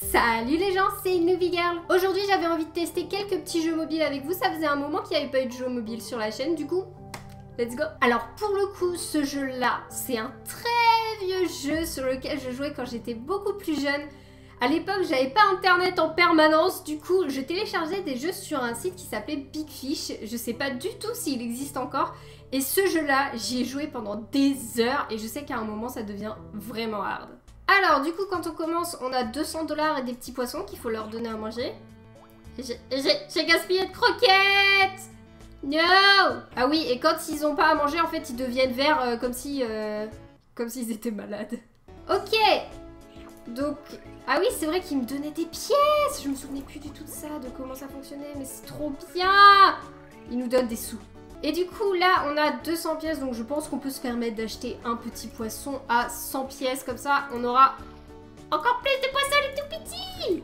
Salut les gens, c'est Noovie Girl. Aujourd'hui j'avais envie de tester quelques petits jeux mobiles avec vous. Ça faisait un moment qu'il n'y avait pas eu de jeux mobiles sur la chaîne, du coup, let's go. Alors pour le coup, ce jeu-là, c'est un très vieux jeu sur lequel je jouais quand j'étais beaucoup plus jeune. À l'époque, j'avais pas internet en permanence, du coup, je téléchargeais des jeux sur un site qui s'appelait Big Fish. Je sais pas du tout s'il existe encore. Et ce jeu-là, j'y ai joué pendant des heures et je sais qu'à un moment, ça devient vraiment hard. Alors, du coup, quand on commence, on a 200 $ et des petits poissons qu'il faut leur donner à manger. J'ai gaspillé de croquettes! No! Ah oui, et quand ils ont pas à manger, en fait, ils deviennent verts comme si... comme s'ils étaient malades. Ok! Donc... Ah oui, c'est vrai qu'ils me donnaient des pièces! Je me souvenais plus du tout de ça, de comment ça fonctionnait, mais c'est trop bien! Ils nous donnent des sous. Et du coup, là, on a 200 pièces, donc je pense qu'on peut se permettre d'acheter un petit poisson à 100 pièces. Comme ça, on aura encore plus de poissons, les tout petits!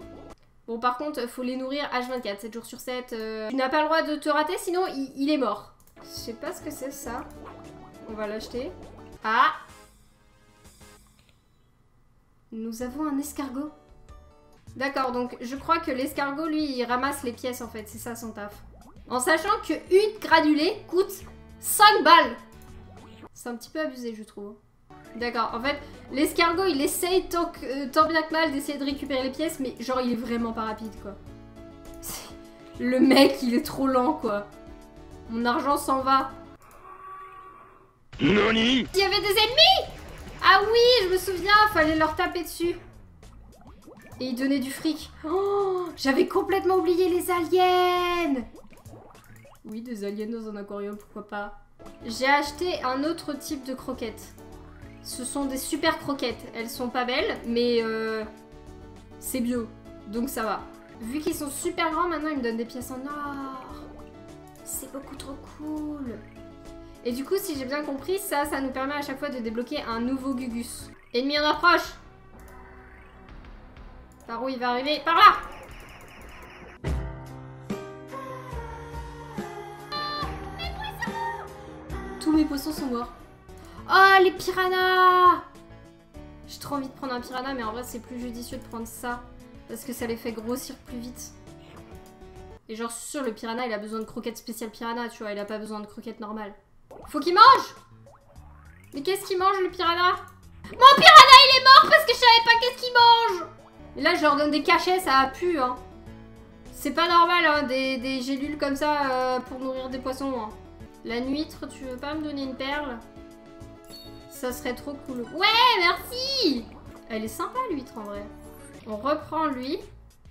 Bon, par contre, faut les nourrir H24, 7 jours sur 7. Tu n'as pas le droit de te rater, sinon il est mort. Je sais pas ce que c'est, ça. On va l'acheter. Ah! Nous avons un escargot. D'accord, donc je crois que l'escargot, lui, il ramasse les pièces, en fait. C'est ça, son taf. En sachant qu'une granulée coûte 5 balles. C'est un petit peu abusé, je trouve. D'accord, en fait, l'escargot, il essaye tant bien que mal d'essayer de récupérer les pièces, mais genre, il est vraiment pas rapide, quoi. Le mec, il est trop lent, quoi. Mon argent s'en va. Nani? Il y avait des ennemis! Ah oui, je me souviens, fallait leur taper dessus. Et ils donnaient du fric. Oh, j'avais complètement oublié les aliens! Oui, des aliens dans un aquarium, pourquoi pas. J'ai acheté un autre type de croquettes. Ce sont des super croquettes. Elles sont pas belles, mais c'est bio. Donc ça va. Vu qu'ils sont super grands, maintenant ils me donnent des pièces en or. C'est beaucoup trop cool. Et du coup, si j'ai bien compris, ça nous permet à chaque fois de débloquer un nouveau Gugus. Ennemi en approche. Par où il va arriver? Par là! Tous mes poissons sont morts. Oh, les piranhas! J'ai trop envie de prendre un piranha, mais en vrai, c'est plus judicieux de prendre ça. Parce que ça les fait grossir plus vite. Et genre, sûr, le piranha, il a besoin de croquettes spéciales piranha, tu vois. Il a pas besoin de croquettes normales. Faut qu'il mange! Mais qu'est-ce qu'il mange, le piranha? Mon piranha, il est mort parce que je savais pas qu'est-ce qu'il mange! Et là, je leur donne des cachets, ça a pu, hein. C'est pas normal, hein, des gélules comme ça pour nourrir des poissons, hein. La nuître, tu veux pas me donner une perle? Ça serait trop cool. Ouais, merci! Elle est sympa, l'huître, en vrai. On reprend lui.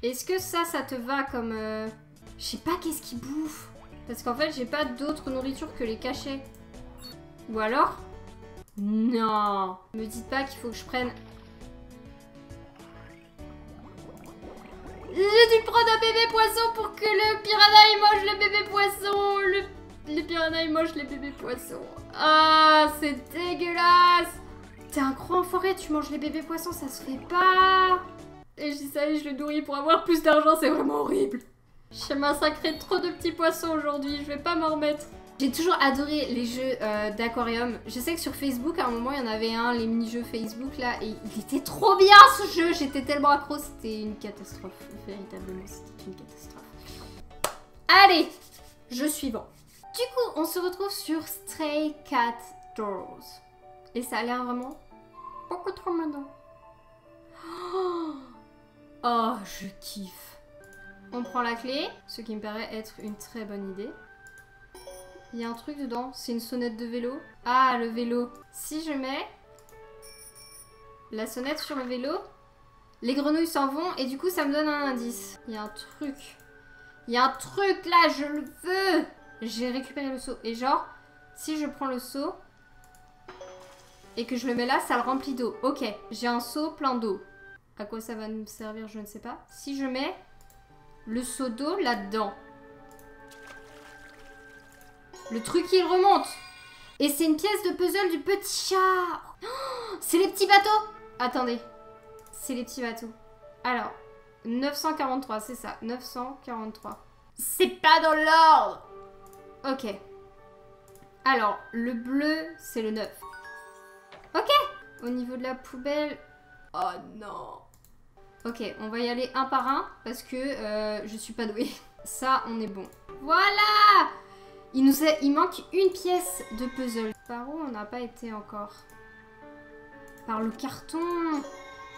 Est-ce que ça te va comme... Je sais pas qu'est-ce qu'il bouffe. Parce qu'en fait, j'ai pas d'autre nourriture que les cachets. Ou alors? Non! Me dites pas qu'il faut que je prenne... J'ai dû prendre un bébé poisson pour que le piranha il mange le bébé poisson. Le piranha il mange les bébés poissons. Ah, c'est dégueulasse. T'es un gros enfoiré, tu manges les bébés poissons, ça se fait pas. Et je dis ça et je le nourris pour avoir plus d'argent, c'est vraiment horrible. J'ai massacré trop de petits poissons aujourd'hui, je vais pas m'en remettre. J'ai toujours adoré les jeux d'aquarium. Je sais que sur Facebook, à un moment, il y en avait un, les mini-jeux Facebook, là, et il était trop bien, ce jeu. J'étais tellement accro, c'était une catastrophe. Véritablement, c'était une catastrophe. Allez, jeu suivant. Du coup, on se retrouve sur Stray Cat Dolls. Et ça a l'air vraiment beaucoup trop mignon. Oh, je kiffe. On prend la clé, ce qui me paraît être une très bonne idée. Il y a un truc dedans, c'est une sonnette de vélo. Ah, le vélo. Si je mets la sonnette sur le vélo, les grenouilles s'en vont et du coup ça me donne un indice. Il y a un truc. Il y a un truc là, je le veux. J'ai récupéré le seau. Et genre, si je prends le seau et que je le mets là, ça le remplit d'eau. Ok, j'ai un seau plein d'eau. À quoi ça va nous servir, je ne sais pas. Si je mets le seau d'eau là-dedans, le truc il remonte. Et c'est une pièce de puzzle du petit chat. Oh, c'est les petits bateaux. Attendez. C'est les petits bateaux. Alors, 943, c'est ça. 943. C'est pas dans l'ordre. Ok. Alors, le bleu, c'est le 9. Ok. Au niveau de la poubelle... Oh non. Ok, on va y aller un par un parce que je suis pas douée. Ça, on est bon. Voilà! Il manque une pièce de puzzle. Par où on n'a pas été encore? Par le carton.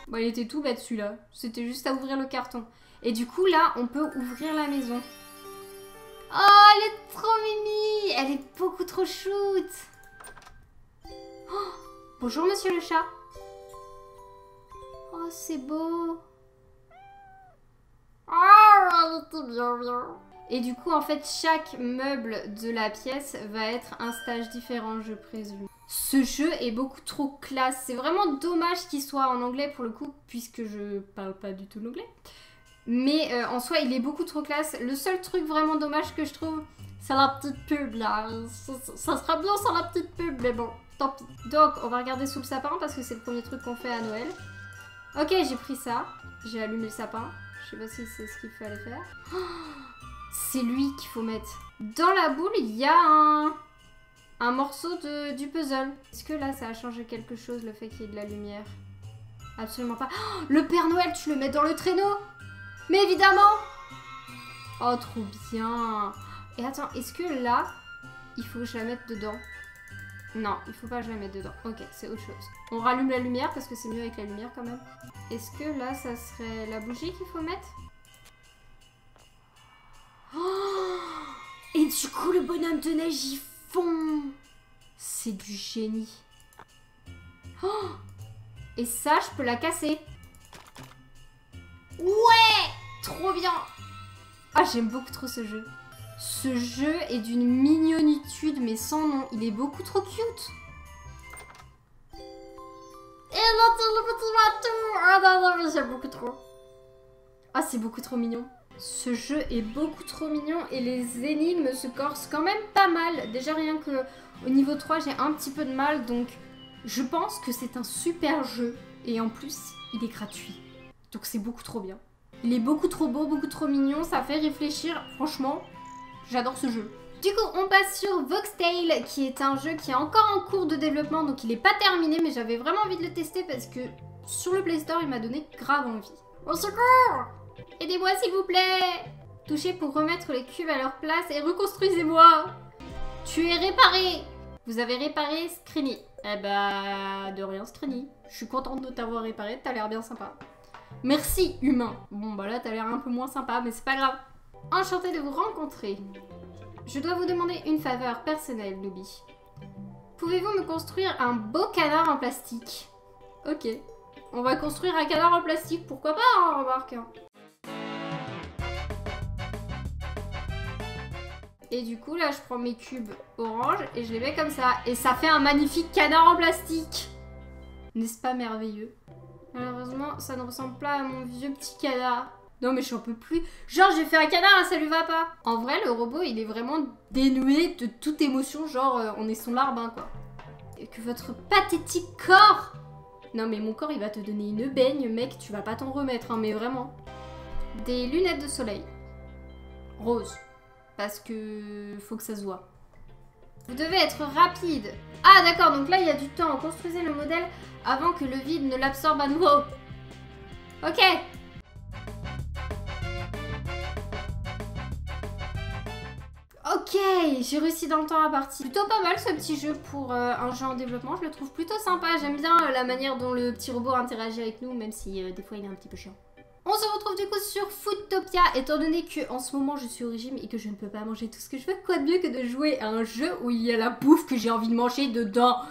Bon, il était tout bête celui-là. C'était juste à ouvrir le carton. Et du coup, là, on peut ouvrir la maison. Oh, elle est trop mimi! Elle est beaucoup trop shoot! Oh, bonjour, monsieur le chat. Oh, c'est beau. Oh, elle était bien. Et du coup, en fait, chaque meuble de la pièce va être un stage différent, je présume. Ce jeu est beaucoup trop classe. C'est vraiment dommage qu'il soit en anglais pour le coup, puisque je parle pas du tout l'anglais. Mais en soi, il est beaucoup trop classe. Le seul truc vraiment dommage que je trouve, c'est la petite pub là. Ça sera bien sans la petite pub, mais bon, tant pis. Donc, on va regarder sous le sapin parce que c'est le premier truc qu'on fait à Noël. Ok, j'ai pris ça. J'ai allumé le sapin. Je sais pas si c'est ce qu'il fallait faire. Oh, c'est lui qu'il faut mettre. Dans la boule, il y a un morceau du puzzle. Est-ce que là, ça a changé quelque chose, le fait qu'il y ait de la lumière? Absolument pas. Oh, le Père Noël, tu le mets dans le traîneau? Mais évidemment! Oh, trop bien! Et attends, est-ce que là, il faut que je la mette dedans? Non, il faut pas que je la mette dedans. Ok, c'est autre chose. On rallume la lumière parce que c'est mieux avec la lumière quand même. Est-ce que là, ça serait la bougie qu'il faut mettre? Oh, et du coup, le bonhomme de neige, il fond! C'est du génie. Oh, et ça, je peux la casser. Ouais! Trop bien! Ah, j'aime beaucoup trop ce jeu. Ce jeu est d'une mignonitude, mais sans nom. Il est beaucoup trop cute. Et là, c'est le petit bateau! Ah non, non, mais j'aime beaucoup trop. Ah, c'est beaucoup trop mignon. Ce jeu est beaucoup trop mignon et les énigmes se corsent quand même pas mal. Déjà, rien que au niveau 3, j'ai un petit peu de mal, donc je pense que c'est un super jeu. Et en plus, il est gratuit. Donc c'est beaucoup trop bien. Il est beaucoup trop beau, beaucoup trop mignon, ça fait réfléchir. Franchement, j'adore ce jeu. Du coup, on passe sur Voxtail, qui est un jeu qui est encore en cours de développement, donc il n'est pas terminé, mais j'avais vraiment envie de le tester parce que sur le Play Store, il m'a donné grave envie. Au secours! Aidez-moi s'il vous plaît! Touchez pour remettre les cubes à leur place et reconstruisez-moi! Tu es réparé! Vous avez réparé Screeny. Eh bah, de rien Screeny. Je suis contente de t'avoir réparé, t'as l'air bien sympa. Merci, humain. Bon, bah là, t'as l'air un peu moins sympa, mais c'est pas grave. Enchantée de vous rencontrer. Je dois vous demander une faveur personnelle, Nooby. Pouvez-vous me construire un beau canard en plastique? Ok. On va construire un canard en plastique, pourquoi pas, hein, remarque. Et du coup, là, je prends mes cubes orange et je les mets comme ça. Et ça fait un magnifique canard en plastique. N'est-ce pas merveilleux? Malheureusement, ça ne ressemble pas à mon vieux petit canard. Non mais j'en peux plus. Genre j'ai fait un canard, ça lui va pas. En vrai, le robot, il est vraiment dénué de toute émotion. Genre on est son larbin quoi. Et que votre pathétique corps. Non mais mon corps, il va te donner une baigne, mec. Tu vas pas t'en remettre, hein, mais vraiment. Des lunettes de soleil. Rose. Parce que faut que ça se voit. Vous devez être rapide. Ah d'accord, donc là il y a du temps. Construisez le modèle avant que le vide ne l'absorbe à nouveau. Ok. Ok, j'ai réussi dans le temps à partir. Plutôt pas mal ce petit jeu pour un jeu en développement. Je le trouve plutôt sympa. J'aime bien la manière dont le petit robot interagit avec nous, même si des fois il est un petit peu chiant. On se retrouve du coup sur Foodtopia, étant donné que en ce moment je suis au régime et que je ne peux pas manger tout ce que je veux. Quoi de mieux que de jouer à un jeu où il y a la bouffe que j'ai envie de manger dedans?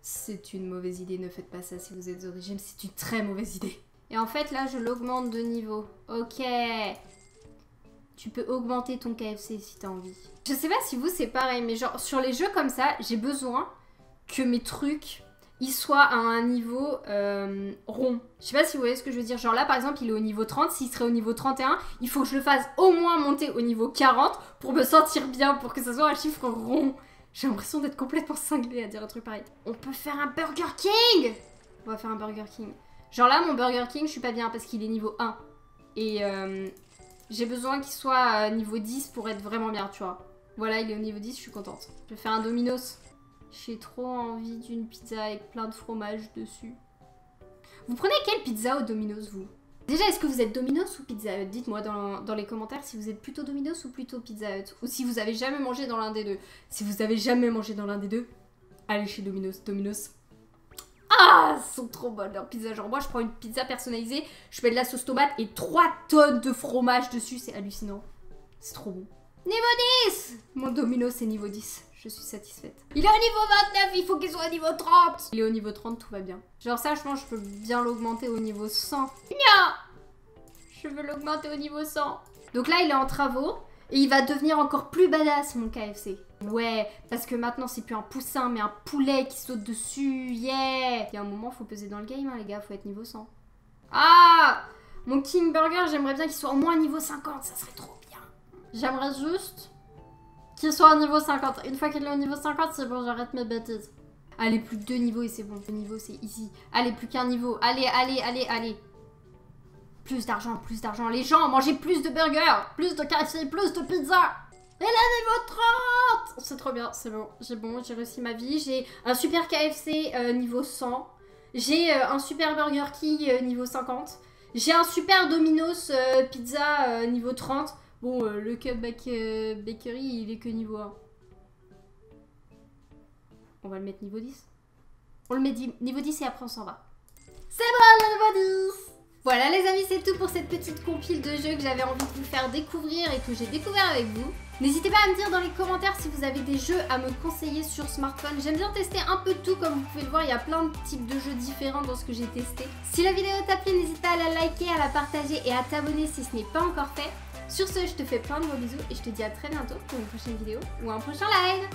C'est une mauvaise idée, ne faites pas ça si vous êtes au régime, c'est une très mauvaise idée. Et en fait là je l'augmente de niveau. Ok. Tu peux augmenter ton KFC si t'as envie. Je sais pas si vous c'est pareil, mais genre sur les jeux comme ça, j'ai besoin que mes trucs ils soient à un niveau rond. Je sais pas si vous voyez ce que je veux dire. Genre là par exemple il est au niveau 30, s'il serait au niveau 31, il faut que je le fasse au moins monter au niveau 40 pour me sentir bien, pour que ça soit un chiffre rond. J'ai l'impression d'être complètement cinglée à dire un truc pareil. On peut faire un Burger King! On va faire un Burger King. Genre là mon Burger King je suis pas bien parce qu'il est niveau 1. Et j'ai besoin qu'il soit niveau 10 pour être vraiment bien, tu vois. Voilà, il est au niveau 10, je suis contente. Je vais faire un Domino's. J'ai trop envie d'une pizza avec plein de fromage dessus. Vous prenez quelle pizza au Domino's, vous? Déjà, est-ce que vous êtes Domino's ou Pizza Hut? Dites-moi dans les commentaires si vous êtes plutôt Domino's ou plutôt Pizza Hut. Ou si vous avez jamais mangé dans l'un des deux. Si vous avez jamais mangé dans l'un des deux, allez chez Domino's. Domino's. Ah, elles sont trop bonnes leurs pizzas. Genre moi, je prends une pizza personnalisée, je mets de la sauce tomate et 3 tonnes de fromage dessus. C'est hallucinant. C'est trop bon. Niveau 10! Mon Domino's, c'est niveau 10. Je suis satisfaite. Il est au niveau 29, il faut qu'il soit au niveau 30. Il est au niveau 30, tout va bien. Genre ça, je pense que je peux bien l'augmenter au niveau 100. Non! Je veux l'augmenter au niveau 100. Donc là, il est en travaux. Et il va devenir encore plus badass, mon KFC. Ouais, parce que maintenant, c'est plus un poussin, mais un poulet qui saute dessus. Yeah! Il y a un moment, faut peser dans le game, hein, les gars. Faut être niveau 100. Ah! Mon King Burger, j'aimerais bien qu'il soit au moins niveau 50. Ça serait trop bien. J'aimerais juste qu'il soit au niveau 50. Une fois qu'il est au niveau 50, c'est bon, j'arrête mes bêtises. Allez, plus que 2 niveaux et c'est bon. 2 niveaux, c'est easy. Allez, plus qu'un niveau. Allez, allez, allez, allez. Plus d'argent, plus d'argent. Les gens, mangez plus de burgers, plus de KFC, plus de pizza. Et là, niveau 30. C'est trop bien, c'est bon. J'ai réussi ma vie. J'ai un super KFC niveau 100. J'ai un super Burger King niveau 50. J'ai un super Domino's pizza niveau 30. Bon, le Cup Bakery, il est que niveau 1. On va le mettre niveau 10. On le met niveau 10 et après on s'en va. C'est bon, le niveau 10. Voilà les amis, c'est tout pour cette petite compile de jeux que j'avais envie de vous faire découvrir et que j'ai découvert avec vous. N'hésitez pas à me dire dans les commentaires si vous avez des jeux à me conseiller sur smartphone. J'aime bien tester un peu de tout, comme vous pouvez le voir, il y a plein de types de jeux différents dans ce que j'ai testé. Si la vidéo t'a plu, n'hésite pas à la liker, à la partager et à t'abonner si ce n'est pas encore fait. Sur ce, je te fais plein de gros bisous et je te dis à très bientôt pour une prochaine vidéo ou un prochain live.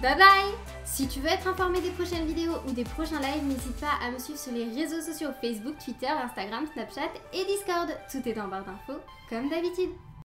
Bye bye! Si tu veux être informé des prochaines vidéos ou des prochains lives, n'hésite pas à me suivre sur les réseaux sociaux Facebook, Twitter, Instagram, Snapchat et Discord. Tout est en barre d'infos, comme d'habitude.